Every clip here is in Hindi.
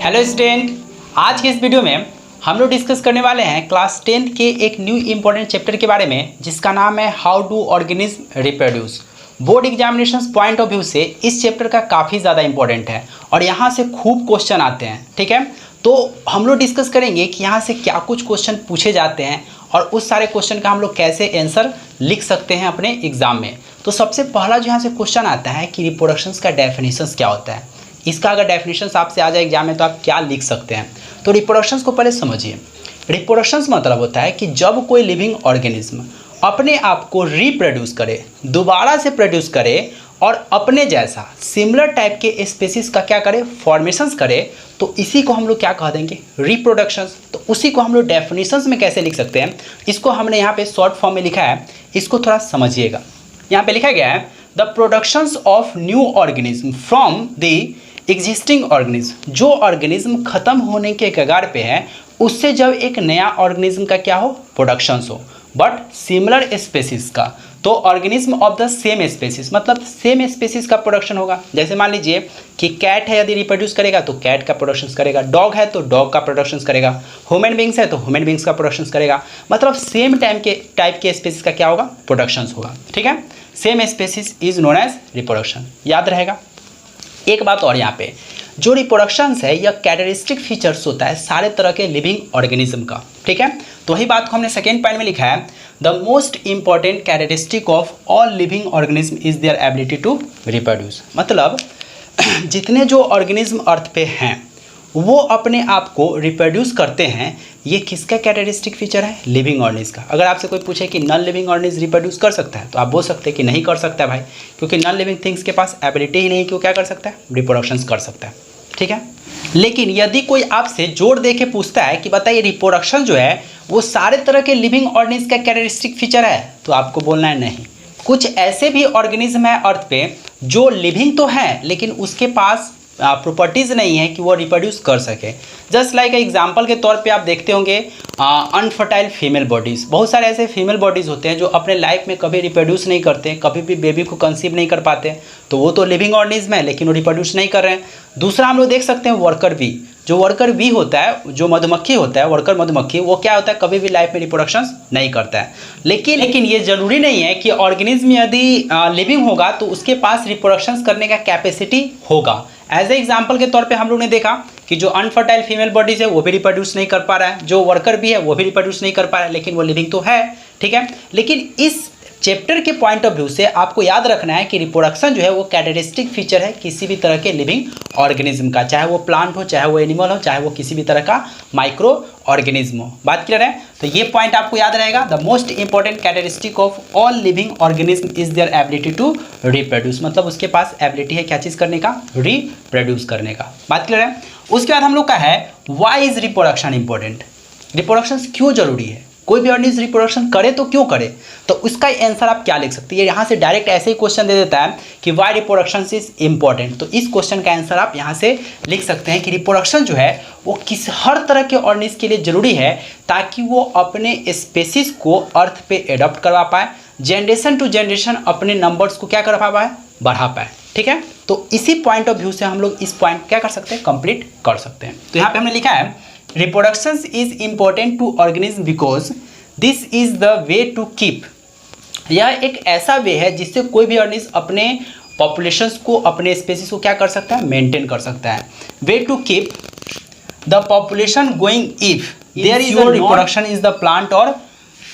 हेलो स्टूडेंट, आज के इस वीडियो में हम लोग डिस्कस करने वाले हैं क्लास 10 के एक न्यू इंपॉर्टेंट चैप्टर के बारे में जिसका नाम है how do organism reproduce. Board examination point of view से इस चैप्टर का काफ़ी ज़्यादा इंपॉर्टेंट है और यहाँ से खूब क्वेश्चन आते हैं। ठीक है, तो हम लोग डिस्कस करेंगे कि यहाँ से क्या कुछ क्वेश्चन पूछे जाते हैं और उस सारे क्वेश्चन का हम लोग कैसे आंसर लिख सकते हैं अपने एग्जाम में। तो सबसे पहला जो यहाँ से क्वेश्चन आता है कि रिप्रोडक्शंस का डेफिनेशंस क्या होता है, इसका अगर डेफिनेशंस आपसे आ जाए एग्जाम में तो आप क्या लिख सकते हैं। तो रिप्रोडक्शंस को पहले समझिए। रिप्रोडक्शंस मतलब होता है कि जब कोई लिविंग ऑर्गेनिज्म अपने आप को रिप्रोड्यूस करे, दोबारा से प्रोड्यूस करे और अपने जैसा सिमिलर टाइप के स्पीसीज का क्या करे, फॉर्मेशंस करे, तो इसी को हम लोग क्या कह देंगे, रिप्रोडक्शंस। तो उसी को हम लोग डेफिनेशंस में कैसे लिख सकते हैं, इसको हमने यहाँ पे शॉर्ट फॉर्म में लिखा है, इसको थोड़ा समझिएगा। यहाँ पे लिखा गया है the productions of new organism from the existing organism. जो ऑर्गेनिज्म खत्म होने के कगार पे है उससे जब एक नया ऑर्गेनिज्म का क्या हो, प्रोडक्शंस हो, बट सिमिलर स्पेसीज का। तो organism of the same species मतलब सेम स्पेसीज का प्रोडक्शन होगा। जैसे मान लीजिए कि कैट है, यदि रिप्रोड्यूस करेगा तो कैट का प्रोडक्शन करेगा, डॉग है तो डॉग का प्रोडक्शन करेगा, ह्यूमन बींग्स है तो ह्यूमन बींग्स का प्रोडक्शन करेगा। मतलब सेम टाइप के स्पेसीज का क्या होगा, प्रोडक्शन होगा। ठीक है, same species is known as reproduction, याद रहेगा। एक बात और, यहाँ पे जो रिप्रोडक्शंस है यह कैरेक्टरिस्टिक फीचर्स होता है सारे तरह के लिविंग ऑर्गेनिज्म का। ठीक है, तो वही बात को हमने सेकेंड पॉइंट में लिखा है the most important characteristic of all living organism is their ability to reproduce. मतलब जितने जो ऑर्गेनिज्म अर्थ पे हैं वो अपने आप को रिप्रोड्यूस करते हैं। ये किसका कैरेक्टरिस्टिक फीचर है, लिविंग ऑर्गेनिज्म का। अगर आपसे कोई पूछे कि नॉन लिविंग ऑर्गेनिज्म रिप्रोड्यूस कर सकता है तो आप बोल सकते हैं कि नहीं कर सकता है भाई, क्योंकि नॉन लिविंग थिंग्स के पास एबिलिटी ही नहीं कि वो क्या कर सकता है, रिप्रोडक्शन कर सकता है। ठीक है, लेकिन यदि कोई आपसे जोड़ दे के पूछता है कि बताइए रिप्रोडक्शन जो है वो सारे तरह के लिविंग ऑर्गेनिज्म का कैरेक्टरिस्टिक फीचर है, तो आपको बोलना है नहीं। कुछ ऐसे भी ऑर्गेनिज्म है अर्थ पे जो लिविंग तो है लेकिन उसके पास प्रॉपर्टीज़ नहीं है कि वो रिप्रोड्यूस कर सके। जस्ट लाइक एग्जांपल के तौर पे आप देखते होंगे अनफर्टाइल फीमेल बॉडीज़। बहुत सारे ऐसे फीमेल बॉडीज़ होते हैं जो अपने लाइफ में कभी रिप्रोड्यूस नहीं करते, कभी भी बेबी को कंसीव नहीं कर पाते, तो वो तो लिविंग ऑर्गेनिज्म है लेकिन वो रिप्रोड्यूस नहीं कर रहे हैं। दूसरा हम लोग देख सकते हैं वर्कर बी। जो वर्कर बी होता है, जो मधुमक्खी होता है, वर्कर मधुमक्खी, वो क्या होता है, कभी भी लाइफ में रिप्रोडक्शन नहीं करता है। लेकिन ये जरूरी नहीं है कि ऑर्गेनिज्म यदि लिविंग होगा तो उसके पास रिप्रोडक्शन करने का कैपेसिटी होगा। एज ए एग्जाम्पल के तौर पे हम लोग ने देखा कि जो अनफर्टाइल फीमेल बॉडीज है वो भी रिप्रोड्यूस नहीं कर पा रहा है, जो वर्कर भी है वो भी रिप्रोड्यूस नहीं कर पा रहा है, लेकिन वो लिविंग तो है। ठीक है, लेकिन इस चैप्टर के पॉइंट ऑफ व्यू से आपको याद रखना है कि रिप्रोडक्शन जो है वो कैरेक्टरिस्टिक फीचर है किसी भी तरह के लिविंग ऑर्गेनिज्म का, चाहे वो प्लांट हो, चाहे वो एनिमल हो, चाहे वो किसी भी तरह का माइक्रो ऑर्गेनिज्म हो। बात क्लियर है? तो ये पॉइंट आपको याद रहेगा। The most important characteristic of all living organism is their ability to reproduce. मतलब उसके पास एबिलिटी है क्या चीज़ करने का, रिप्रोड्यूस करने का। बात क्लियर है? उसके बाद हम लोग का है why is reproduction important. Reproduction क्यों जरूरी है, कोई भी ऑर्गेनिज्म रिप्रोडक्शन करे तो क्यों करे, तो उसका आंसर आप क्या लिख सकते हैं। यहाँ से डायरेक्ट ऐसे ही क्वेश्चन दे देता है कि व्हाई रिप्रोडक्शन इज इंपॉर्टेंट। तो इस क्वेश्चन का आंसर आप यहाँ से लिख सकते हैं कि रिप्रोडक्शन जो है वो हर तरह के ऑर्गेनिज्म के लिए जरूरी है ताकि वो अपने स्पेसीज को अर्थ पे एडॉप्ट करवा पाए, जनरेशन टू जनरेशन अपने नंबर्स को क्या कर पाए, बढ़ा पाए। ठीक है, तो इसी पॉइंट ऑफ व्यू से हम लोग इस पॉइंट क्या कर सकते हैं, कंप्लीट कर सकते हैं। तो यहाँ पे हमने लिखा है reproduction is important to organism because this is the way to keep. यह एक ऐसा वे है जिससे कोई भी ऑर्गेनिज्म अपने पॉपुलेशंस को, अपने स्पेसीज को क्या कर सकता है, मेंटेन कर सकता है। Way to keep the population going if there is no reproduction is the plant और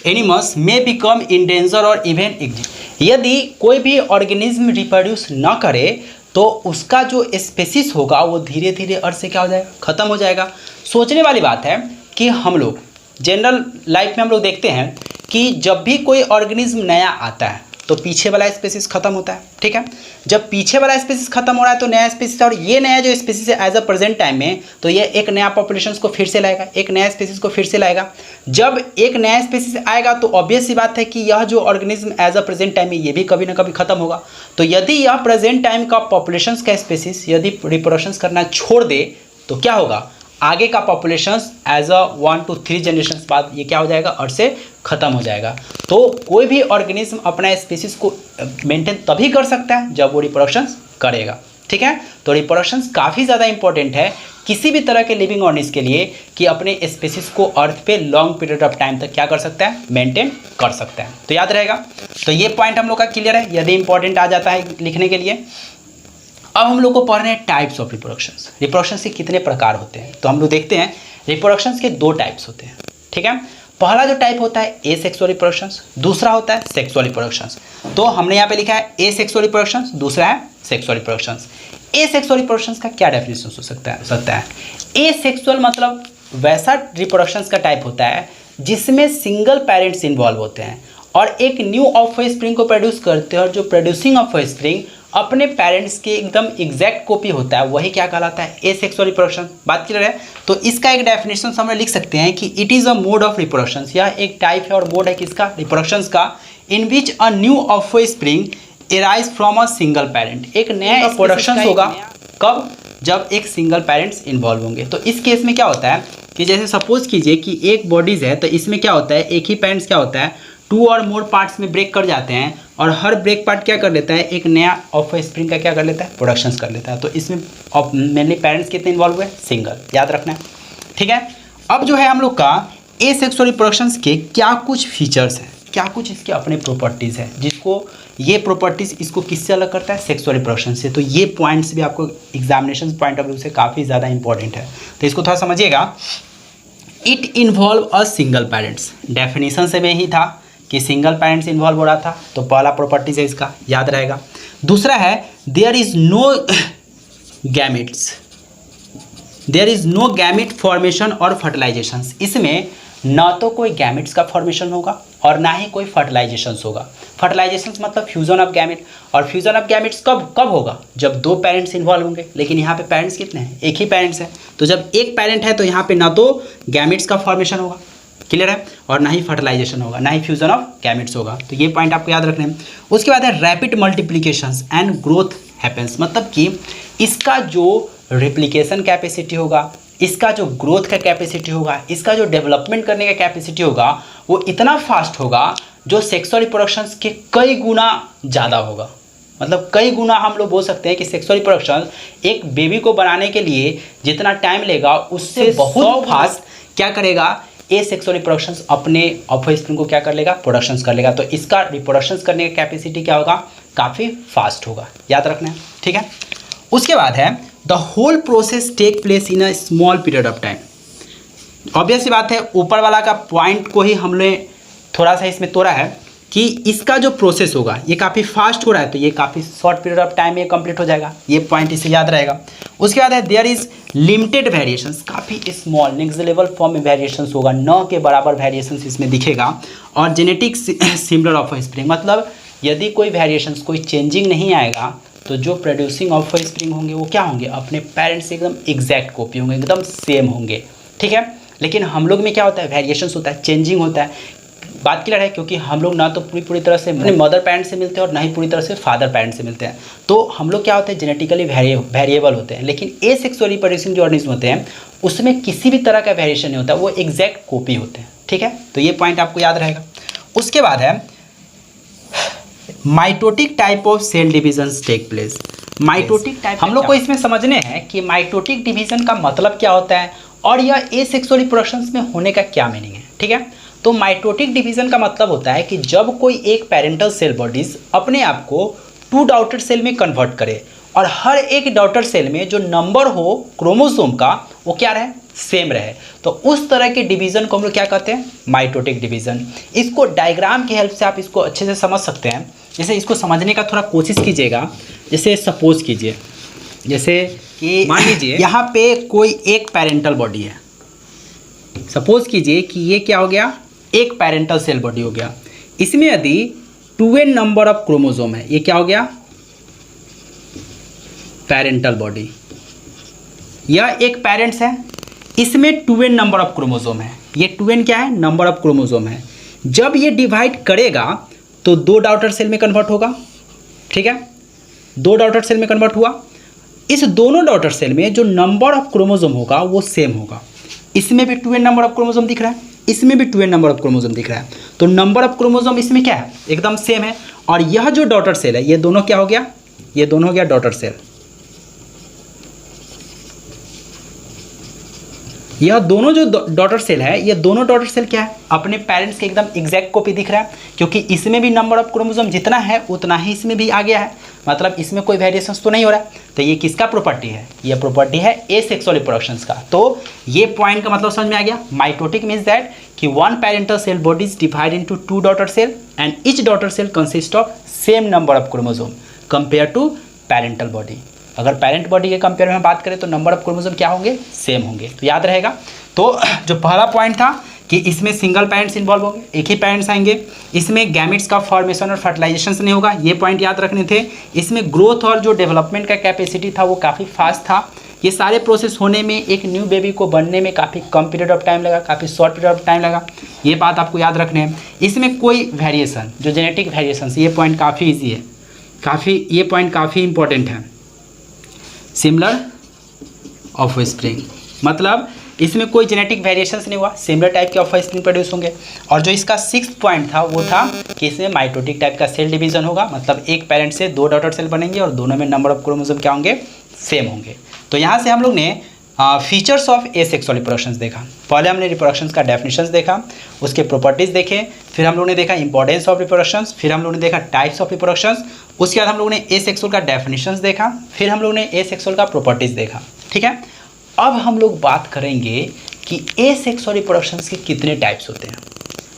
animals may become in danger और इवन एग्जिस्ट। यदि कोई भी ऑर्गेनिज्म रिप्रोड्यूस न करे तो उसका जो स्पेसीज होगा वो धीरे धीरे अर्थ से क्या हो जाएगा, खत्म हो जाएगा। सोचने वाली बात है कि हम लोग जनरल लाइफ में हम लोग देखते हैं कि जब भी कोई ऑर्गेनिज्म नया आता है तो पीछे वाला स्पेसीज खत्म होता है। ठीक है, जब पीछे वाला स्पेसीज खत्म हो रहा है तो नया स्पेसीज, और ये नया जो स्पेसीज है एज अ प्रेजेंट टाइम में, तो ये एक नया पॉपुलेशन को फिर से लाएगा, एक नया स्पेसीज को फिर से लाएगा। जब एक नया स्पेसीज आएगा तो ऑब्वियस सी बात है कि यह जो organism as a present time में ये भी कभी ना कभी खत्म होगा। तो यदि यह प्रेजेंट टाइम का पॉपुलेशन का स्पेसीज यदि रिप्रोडक्शन करना छोड़ दे तो क्या होगा, आगे का populations as a 1 to 3 generation बाद ये क्या हो जाएगा, अर्थ से खत्म हो जाएगा। तो कोई भी ऑर्गेनिज्म अपना स्पीसीज को मेंटेन तभी कर सकता है जब वो रिप्रोडक्शन करेगा। ठीक है। तो रिप्रोडक्शन काफ़ी ज़्यादा इंपॉर्टेंट है किसी भी तरह के लिविंग ऑर्गेनिज्म के लिए कि अपने स्पीसीज को अर्थ पे लॉन्ग पीरियड ऑफ टाइम तक क्या कर सकता है, मेंटेन कर सकता है। तो याद रहेगा। तो ये पॉइंट हम लोग का क्लियर है यदि इंपॉर्टेंट आ जाता है लिखने के लिए। अब हम लोग को पढ़ रहे हैं टाइप्स ऑफ रिप्रोडक्शंस। रिप्रोडक्शंस के कितने प्रकार होते हैं, तो हम लोग देखते हैं रिप्रोडक्शंस के 2 टाइप्स होते हैं, ठीक है। पहला जो टाइप होता है एसेक्सुअल रिप्रोडक्शंस, दूसरा होता है सेक्सुअल रिप्रोडक्शंस। तो हमने यहाँ पे लिखा है एसेक्सुअल रिप्रोडक्शंस, दूसरा है सेक्सुअल रिप्रोडक्शंस। एसेक्सुअल रिप्रोडक्शंस का क्या डेफिनेशन हो सकता है? एसेक्सुअल मतलब वैसा रिप्रोडक्शंस का टाइप होता है जिसमें सिंगल पेरेंट्स इन्वॉल्व होते हैं और एक न्यू ऑफस्प्रिंग को प्रोड्यूस करते हैं, और जो प्रोड्यूसिंग ऑफस्प्रिंग अपने पेरेंट्स के एकदम एग्जैक्ट कॉपी होता है, वही क्या कहलाता है, एसेक्सुअल रिप्रोडक्शन। बात क्लियर है। तो इसका एक डेफिनेशन हम लिख सकते हैं कि it is a mode of reproduction. यह एक टाइप है और मोड है किसका, रिप्रोडक्शन का, in which a new offspring arise from a single parent. एक नया प्रोडक्शन होगा कब, जब एक सिंगल पेरेंट्स इन्वॉल्व होंगे। तो इस केस में क्या होता है कि जैसे सपोज कीजिए कि एक बॉडीज़ है, तो इसमें क्या होता है, एक ही पेरेंट्स क्या होता है 2 और मोर पार्ट्स में ब्रेक कर जाते हैं, और हर ब्रेक पार्ट क्या कर लेता है, एक नया ऑफस्प्रिंग का क्या कर लेता है, प्रोडक्शंस कर लेता है। तो इसमें मेनली पेरेंट्स कितने इन्वॉल्व हुए, सिंगल, याद रखना है, ठीक है। अब जो है हम लोग का एसेक्सुअल रिप्रोडक्शंस के क्या कुछ फीचर्स हैं, क्या कुछ इसके अपने प्रॉपर्टीज़ है, जिसको ये प्रॉपर्टीज़ इसको किससे अलग करता है, सेक्सुअल रिप्रोडक्शन से। तो ये पॉइंट्स भी आपको एग्जामिनेशन पॉइंट ऑफ व्यू से काफ़ी ज़्यादा इंपॉर्टेंट है, तो इसको थोड़ा समझिएगा। It involve a single parents, definition से में ही था कि सिंगल पेरेंट्स इन्वॉल्व हो रहा था, तो पहला प्रॉपर्टीज है इसका, याद रहेगा। दूसरा है there is no gamete formation और फर्टिलाइजेशन। इसमें ना तो कोई गैमेट्स का फॉर्मेशन होगा और ना ही कोई फर्टिलाइजेशन होगा। फर्टिलाइजेशन मतलब फ्यूजन ऑफ गैमेट, और फ्यूजन ऑफ गैमेट्स कब होगा, जब 2 पेरेंट्स इन्वॉल्व होंगे। लेकिन यहाँ पे पेरेंट्स कितने हैं, एक ही पेरेंट्स है। तो जब एक पेरेंट है तो यहाँ पे ना तो गैमेट्स का फॉर्मेशन होगा, क्लियर है, और ना ही फर्टिलाइजेशन होगा, ना ही फ्यूजन ऑफ गैमेट्स होगा। तो ये पॉइंट आपको याद रखने हैं। उसके बाद है rapid multiplications and growth happens, मतलब कि इसका जो रिप्लिकेशन कैपेसिटी होगा, इसका जो ग्रोथ का कैपेसिटी होगा, इसका जो डेवलपमेंट करने का कैपेसिटी होगा, वो इतना फास्ट होगा जो सेक्सुअल रिप्रोडक्शंस के कई गुना ज़्यादा होगा। मतलब कई गुना हम लोग बोल सकते हैं कि सेक्सुअल रिप्रोडक्शन एक बेबी को बनाने के लिए जितना टाइम लेगा उससे बहुत फास्ट क्या करेगा, एसेक्सुअल रिप्रोडक्शंस अपने ऑफस्प्रिंग को क्या कर लेगा, प्रोडक्शंस कर लेगा। तो इसका रिप्रोडक्शंस करने का कैपेसिटी क्या होगा, काफ़ी फास्ट होगा, याद रखना है, ठीक है। उसके बाद है the whole process take place in a small period of time. Obvious सी बात है, ऊपर वाला का पॉइंट को ही हमने थोड़ा सा इसमें तोड़ा है कि इसका जो प्रोसेस होगा ये काफ़ी फास्ट हो रहा है, तो ये काफ़ी शॉर्ट पीरियड ऑफ टाइम में कंप्लीट हो जाएगा। ये पॉइंट इसे याद रहेगा। उसके बाद है देयर इज लिमिटेड वेरिएशंस, काफ़ी स्मॉल नेग्लिजिबल फॉर्म में वेरिएशंस होगा, न के बराबर वेरिएशंस इसमें दिखेगा। और जेनेटिक सिमिलर ऑफस्प्रिंग, मतलब यदि कोई वेरिएशंस, कोई चेंजिंग नहीं आएगा तो जो प्रोड्यूसिंग ऑफस्प्रिंग होंगे वो क्या होंगे, अपने पेरेंट्स से एकदम एग्जैक्ट कॉपी होंगे, एकदम सेम होंगे, ठीक है। लेकिन हम लोग में क्या होता है, वेरिएशंस होता है, चेंजिंग होता है। बात क्लियर है, क्योंकि हम लोग ना तो पूरी तरह से अपने मदर पेरेंट्स से मिलते हैं और ना ही पूरी तरह से फादर पेरेंट्स से मिलते हैं। तो हम लोग क्या होते हैं, जेनेटिकली वेरिएबल होते हैं। लेकिन एसेक्सुअल रिप्रोडक्शन जो ऑर्गेनिज्म होते हैं उसमें किसी भी तरह का वेरिएशन नहीं होता, वो एग्जैक्ट कॉपी होते हैं, ठीक है। तो ये पॉइंट आपको याद रहेगा। उसके बाद है mitotic type of cell divisions take place. Mitotic type हम लोग को इसमें समझने हैं कि माइटोटिक डिवीजन का मतलब क्या होता है और यह एसेक्सुअल रिप्रोडक्शन में होने का क्या मीनिंग है, ठीक है। तो माइटोटिक डिवीजन का मतलब होता है कि जब कोई एक पेरेंटल सेल बॉडीज अपने आप को 2 डॉटर सेल में कन्वर्ट करे और हर एक डॉटर सेल में जो नंबर हो क्रोमोसोम का वो क्या रहे, सेम रहे, तो उस तरह के डिवीजन को हम लोग क्या कहते हैं, माइटोटिक डिवीजन। इसको डायग्राम की हेल्प से आप इसको अच्छे से समझ सकते हैं। जैसे इसको समझने का थोड़ा कोशिश कीजिएगा। जैसे सपोज कीजिए, जैसे कि मान लीजिए यहाँ पे कोई एक पेरेंटल बॉडी है। सपोज कीजिए कि ये क्या हो गया, एक पेरेंटल सेल बॉडी हो गया। इसमें यदि 2n नंबर ऑफ क्रोमोसोम है, ये क्या हो गया, पेरेंटल बॉडी। यह एक पेरेंट्स है, इसमें 2n नंबर ऑफ क्रोमोसोम है। ये 2n क्या है, नंबर ऑफ क्रोमोसोम है। जब ये डिवाइड करेगा तो 2 डॉटर सेल में कन्वर्ट होगा, ठीक है। 2 डॉटर सेल में कन्वर्ट हुआ। इस दोनों डॉटर सेल में जो नंबर ऑफ क्रोमोसोम होगा वो सेम होगा। इसमें भी 2n नंबर ऑफ क्रोमोसोम दिख रहा है, इसमें भी 2n नंबर ऑफ क्रोमोसोम दिख रहा है। तो नंबर ऑफ क्रोमोसोम इसमें क्या है, एकदम सेम है। और यह जो डॉटर सेल है, ये दोनों क्या हो गया, ये दोनों हो गया डॉटर सेल, यह दोनों जो डॉटर सेल है, ये दोनों डॉटर सेल क्या है, अपने पेरेंट्स के एकदम एग्जैक्ट कॉपी दिख रहा है, क्योंकि इसमें भी नंबर ऑफ क्रोमोसोम जितना है उतना ही इसमें भी आ गया है, मतलब इसमें कोई वेरिएशंस तो नहीं हो रहा है। तो ये किसका प्रॉपर्टी है, ये प्रॉपर्टी है एसेक्सुअल रिप्रोडक्शंस का। तो ये पॉइंट का मतलब समझ में आ गया। माइटोटिक मीन्स दैट कि one parental cell body is divide into two daughter cell and each daughter cell consist of same number of chromosome compare to parental body. अगर पेरेंट बॉडी के कंपेयर में बात करें तो नंबर ऑफ क्रोमोसोम क्या होंगे, सेम होंगे। तो याद रहेगा। तो जो पहला पॉइंट था कि इसमें सिंगल पेरेंट्स इन्वॉल्व होंगे, एक ही पेरेंट्स आएंगे, इसमें गैमेट्स का फॉर्मेशन और फर्टिलाइजेशन नहीं होगा, ये पॉइंट याद रखने थे। इसमें ग्रोथ और जो डेवलपमेंट का कैपेसिटी था वो काफ़ी फास्ट था। ये सारे प्रोसेस होने में, एक न्यू बेबी को बनने में काफ़ी कम पीरियड ऑफ टाइम लगा, काफ़ी शॉर्ट पीरियड ऑफ टाइम लगा, ये बात आपको याद रखने हैं। इसमें कोई वेरिएशन, जो जेनेटिक वेरिएशन, ये पॉइंट काफ़ी ईजी है, ये पॉइंट काफ़ी इंपॉर्टेंट है। सिमिलर ऑफस्प्रिंग, मतलब इसमें कोई जेनेटिक वेरिएशंस नहीं हुआ, सिमिलर टाइप के ऑफस्प्रिंग प्रोड्यूस होंगे। और जो इसका 6th पॉइंट था वो था कि इसमें माइटोटिक टाइप का सेल डिवीजन होगा, मतलब एक पेरेंट से 2 डॉटर सेल बनेंगे और दोनों में नंबर ऑफ क्रोमोसोम क्या होंगे, सेम होंगे। तो यहाँ से हम लोग ने फीचर्स ऑफ एसेक्सुअल रिप्रोडक्शंस देखा। पहले हमने रिप्रोडक्शंस का डेफिनेशंस देखा, उसके प्रॉपर्टीज़ देखे, फिर हम लोग ने देखा इंपॉर्टेंस ऑफ रिप्रोडक्शंस, फिर हम लोग ने देखा टाइप्स ऑफ रिप्रोडक्शंस, उसके बाद हम लोग ने एसेक्सुअल का डेफिनेशंस देखा, फिर हम लोग ने एसेक्सुअल का प्रॉपर्टीज़ देखा। ठीक है, अब हम लोग बात करेंगे कि एसेक्सुअल रिप्रोडक्शंस के कितने टाइप्स होते हैं।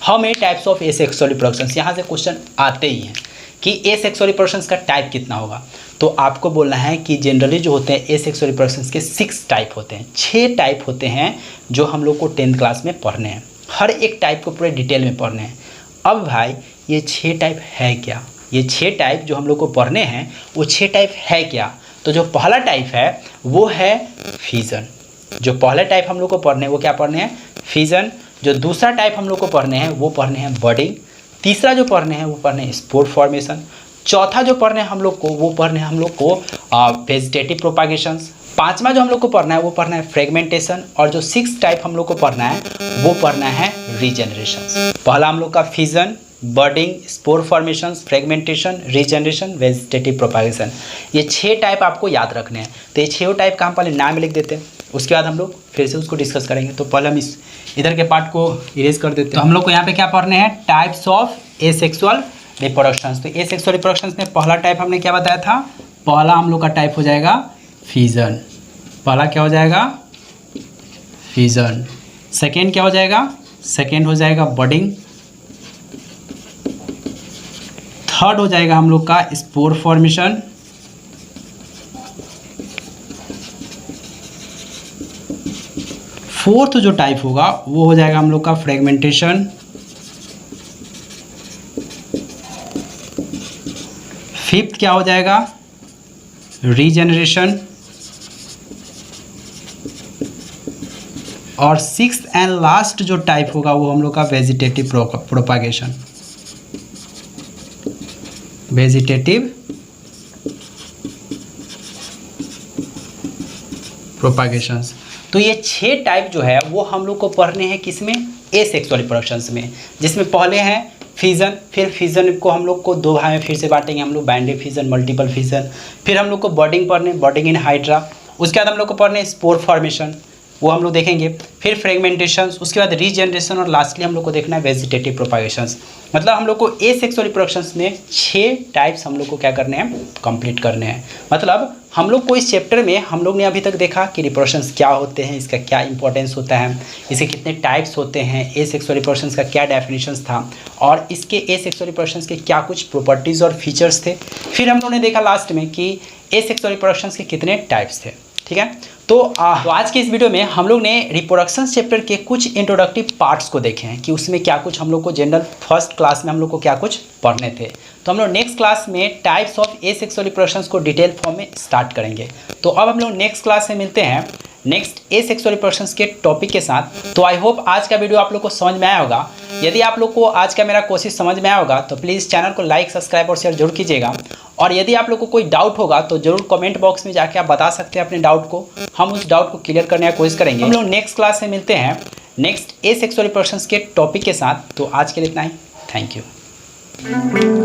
How many types of asexual reproductions, यहाँ से क्वेश्चन आते ही हैं कि एसेक्सुअल रिप्रोडक्शंस का टाइप कितना होगा। तो आपको बोलना है कि जनरली जो होते हैं एसेक्सुअल रिप्रोडक्शंस के 6 टाइप होते हैं, 6 टाइप होते हैं जो हम लोग को 10th क्लास में पढ़ने हैं। हर एक टाइप को पूरे डिटेल में पढ़ने हैं। अब भाई ये 6 टाइप है क्या, ये 6 टाइप जो हम लोग को पढ़ने हैं वो 6 टाइप है क्या। तो जो पहला टाइप है वो है फिजन। जो पहला टाइप हम लोग को पढ़ने हैं वो क्या पढ़ने हैं, फिजन। जो दूसरा टाइप हम लोग को पढ़ने हैं वो पढ़ने हैं बडिंग। तीसरा जो पढ़ने हैं वो पढ़ने हैं स्पोर फॉर्मेशन। चौथा जो पढ़ने हैं हम लोग को वो पढ़ने हैं हम लोग को वेजिटेटिव प्रोपागेशंस। पांचवा जो हम लोग को पढ़ना है वो पढ़ना है फ्रेगमेंटेशन। और जो 6th टाइप हम लोग को पढ़ना है वो पढ़ना है रीजनरेशन। पहला हम लोग का fission, budding, spore formation, fragmentation, regeneration, vegetative propagation, ये 6 टाइप आपको याद रखने हैं। तो ये 6 टाइप का हम पहले नाम लिख देते हैं, उसके बाद हम लोग फिर से उसको डिस्कस करेंगे। तो पहले हम इस इधर के पार्ट को इरेज कर देते हैं। तो हम लोग को यहाँ पे क्या पढ़ने हैं, टाइप्स ऑफ एसेक्सुअल रिप्रोडक्शंस। तो एसेक्सुअल रिप्रोडक्शंस में पहला टाइप हमने क्या बताया था, पहला हम लोग का टाइप हो जाएगा फिजन। पहला क्या हो जाएगा, फिजन। सेकेंड क्या हो जाएगा, सेकेंड हो जाएगा बडिंग। थर्ड हो जाएगा हम लोग का स्पोर फॉर्मेशन। फोर्थ जो टाइप होगा वो हो जाएगा हम लोग का फ्रेगमेंटेशन। फिफ्थ क्या हो जाएगा, रीजनरेशन। और 6th एंड लास्ट जो टाइप होगा वो हम लोग का वेजिटेटिव प्रोपागेशन, वेजिटेटिव प्रोपागेशंस। तो ये 6 टाइप जो है वो हम लोग को पढ़ने हैं किसमें, एसेक्सुअल रिप्रोडक्शंस में, जिसमें पहले हैं फिजन। फिर फिजन को हम लोग को 2 भाग में फिर से बांटेंगे हम लोग, बाइनरी फिजन, मल्टीपल फिजन। फिर हम लोग को बर्डिंग पढ़ने, बर्डिंग इन हाइड्रा। उसके बाद हम लोग को पढ़ने स्पोर फॉर्मेशन, वो हम लोग देखेंगे। फिर फ्रेगमेंटेशन, उसके बाद रीजनरेशन और लास्टली हम लोग को देखना है वेजिटेटिव प्रोपागेशंस। मतलब हम लोग को एसेक्सुअल रिप्रोडक्शंस में 6 टाइप्स हम लोग को क्या करने हैं, कंप्लीट करने हैं। मतलब हम लोग को इस चैप्टर में हम लोग ने अभी तक देखा कि रिप्रोडक्शंस क्या होते हैं, इसका क्या इंपॉर्टेंस होता है, इसके कितने टाइप्स होते हैं, एसेक्सुअल रिप्रोडक्शंस का क्या डेफिनेशंस था, और इसके एसेक्सुअल रिप्रोडक्शंस के क्या कुछ प्रॉपर्टीज़ और फीचर्स थे। फिर हम लोग ने देखा लास्ट में कि एसेक्सुअल रिप्रोडक्शंस के कितने टाइप्स थे। ठीक है, तो आज के इस वीडियो में हम लोग ने रिप्रोडक्शन चैप्टर के कुछ इंट्रोडक्टिव पार्ट्स को देखे हैं कि उसमें क्या कुछ हम लोग को जनरल फर्स्ट क्लास में हम लोग को क्या कुछ पढ़ने थे। तो हम लोग नेक्स्ट क्लास में टाइप्स ऑफ एसेक्सुअल रिप्रोडक्शंस को डिटेल फॉर्म में स्टार्ट करेंगे। तो अब हम लोग नेक्स्ट क्लास में मिलते हैं नेक्स्ट एसेक्सुअल रिप्रोडक्शंस के टॉपिक के साथ। तो आई होप आज का वीडियो आप लोग को समझ में आया होगा। यदि आप लोग को आज का मेरा कोशिश समझ में आया होगा तो प्लीज़ चैनल को लाइक, सब्सक्राइब और शेयर जरूर कीजिएगा। और यदि आप लोग को कोई डाउट होगा तो जरूर कमेंट बॉक्स में जाके आप बता सकते हैं अपने डाउट को, हम उस डाउट को क्लियर करने की कोशिश करेंगे। हम लोग नेक्स्ट क्लास में मिलते हैं नेक्स्ट एसेक्सुअल रिप्रोडक्शंस के टॉपिक के साथ। तो आज के लिए इतना ही, थैंक यू।